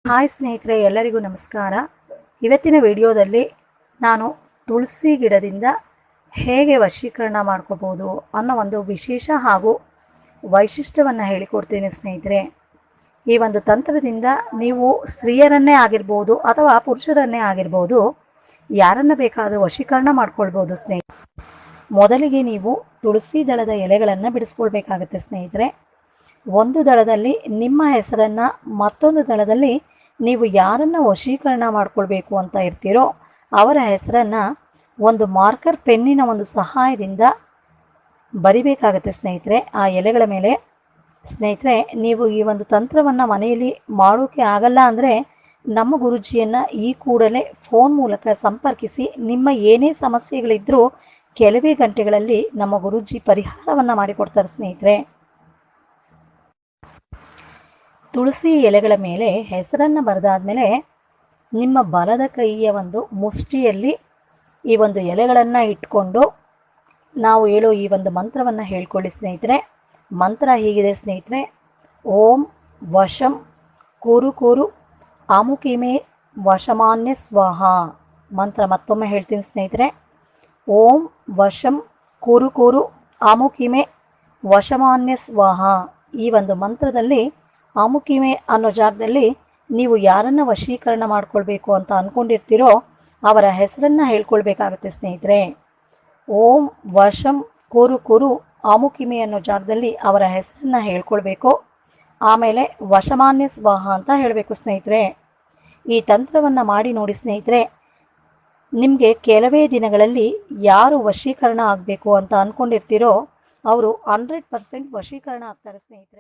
Hi ಸ್ನೇಹಿತರೆ, ಎಲ್ಲರಿಗೂ ನಮಸ್ಕಾರ. ಇವತ್ತಿನ ವಿಡಿಯೋದಲ್ಲಿ ನಾನು ತುಳಸಿ ಗಿಡದಿಂದ ಹೇಗೆ ವಶೀಕರಣ ಮಾಡ್ಕೋಬೋದು ಅನ್ನೋ ಒಂದು ವಿಶೇಷ ಹಾಗೂ ವೈಶಿಷ್ಟ್ಯವನ್ನು ಹೇಳಿಕೊಡ್ತೀನಿ ಸ್ನೇಹಿತರೆ. ಈ ಒಂದು ತಂತ್ರದಿಂದ ನೀವು ಸ್ತ್ರೀಯರನ್ನೇ ಆಗಿರ್ಬೋದು ಅಥವಾ ಪುರುಷರನ್ನೇ ಆಗಿರ್ಬೋದು, ಯಾರನ್ನ ಬೇಕಾದರೂ ವಶೀಕರಣ ಮಾಡ್ಕೊಳ್ಬೋದು ಸ್ನೇಹಿತರೆ. ಮೊದಲಿಗೆ ನೀವು ತುಳಸಿ ದಳದ ಎಲೆಗಳನ್ನು ಬಿಡಿಸ್ಕೊಳ್ಬೇಕಾಗತ್ತೆ ಸ್ನೇಹಿತರೆ. ಒಂದು ದಳದಲ್ಲಿ ನಿಮ್ಮ ಹೆಸರನ್ನು, ಮತ್ತೊಂದು ದಳದಲ್ಲಿ ನೀವು ಯಾರನ್ನು ವಶೀಕರಣ ಮಾಡ್ಕೊಳ್ಬೇಕು ಅಂತ ಇರ್ತೀರೋ ಅವರ ಹೆಸರನ್ನು ಒಂದು ಮಾರ್ಕರ್ ಪೆನ್ನಿನ ಒಂದು ಸಹಾಯದಿಂದ ಬರಿಬೇಕಾಗತ್ತೆ ಸ್ನೇಹಿತರೆ ಆ ಎಲೆಗಳ ಮೇಲೆ. ಸ್ನೇಹಿತರೆ, ನೀವು ಈ ಒಂದು ತಂತ್ರವನ್ನು ಮನೆಯಲ್ಲಿ ಮಾಡೋಕ್ಕೆ ಆಗಲ್ಲ ಅಂದರೆ ನಮ್ಮ ಗುರೂಜಿಯನ್ನು ಈ ಕೂಡಲೇ ಫೋನ್ ಮೂಲಕ ಸಂಪರ್ಕಿಸಿ. ನಿಮ್ಮ ಏನೇ ಸಮಸ್ಯೆಗಳಿದ್ದರೂ ಕೆಲವೇ ಗಂಟೆಗಳಲ್ಲಿ ನಮ್ಮ ಗುರೂಜಿ ಪರಿಹಾರವನ್ನು ಮಾಡಿಕೊಡ್ತಾರೆ ಸ್ನೇಹಿತರೆ. ತುಳಸಿ ಎಲೆಗಳ ಮೇಲೆ ಹೆಸರನ್ನು ಬರೆದಾದ್ಮೇಲೆ ನಿಮ್ಮ ಬಲದ ಕೈಯ ಒಂದು ಮುಷ್ಟಿಯಲ್ಲಿ ಈ ಒಂದು ಎಲೆಗಳನ್ನು ಇಟ್ಕೊಂಡು ನಾವು ಹೇಳೋ ಈ ಒಂದು ಮಂತ್ರವನ್ನು ಹೇಳ್ಕೊಳ್ಳಿ ಸ್ನೇಹಿತರೆ. ಮಂತ್ರ ಹೀಗಿದೆ ಸ್ನೇಹಿತರೆ: ಓಂ ವಶಂ ಕೂರು ಕೂರು ಆಮುಕಿಮೆ ವಶಮಾನ್ಯ ಸ್ವಾಹ. ಮಂತ್ರ ಮತ್ತೊಮ್ಮೆ ಹೇಳ್ತೀನಿ ಸ್ನೇಹಿತರೆ: ಓಂ ವಶಂ ಕೂರು ಕೂರು ಆಮುಕಿಮೆ ವಶಮಾನ್ಯ ಸ್ವಾಹ. ಈ ಒಂದು ಮಂತ್ರದಲ್ಲಿ ಆಮುಕಿಮೆ ಅನ್ನೋ ಜಾಗದಲ್ಲಿ ನೀವು ಯಾರನ್ನು ವಶೀಕರಣ ಮಾಡ್ಕೊಳ್ಬೇಕು ಅಂತ ಅಂದ್ಕೊಂಡಿರ್ತೀರೋ ಅವರ ಹೆಸರನ್ನು ಹೇಳ್ಕೊಳ್ಬೇಕಾಗತ್ತೆ ಸ್ನೇಹಿತರೆ. ಓಂ ವಶಂ ಕೂರು ಕೂರು ಆಮುಕಿಮೆ ಅನ್ನೋ ಜಾಗದಲ್ಲಿ ಅವರ ಹೆಸರನ್ನು ಹೇಳ್ಕೊಳ್ಬೇಕು. ಆಮೇಲೆ ವಶಮಾನ್ಯ ಸ್ವಾಹ ಅಂತ ಹೇಳಬೇಕು ಸ್ನೇಹಿತರೆ. ಈ ತಂತ್ರವನ್ನು ಮಾಡಿ ನೋಡಿ ಸ್ನೇಹಿತರೆ. ನಿಮಗೆ ಕೆಲವೇ ದಿನಗಳಲ್ಲಿ ಯಾರು ವಶೀಕರಣ ಆಗಬೇಕು ಅಂತ ಅಂದ್ಕೊಂಡಿರ್ತೀರೋ ಅವರು 100% ವಶೀಕರಣ ಆಗ್ತಾರೆ ಸ್ನೇಹಿತರೆ.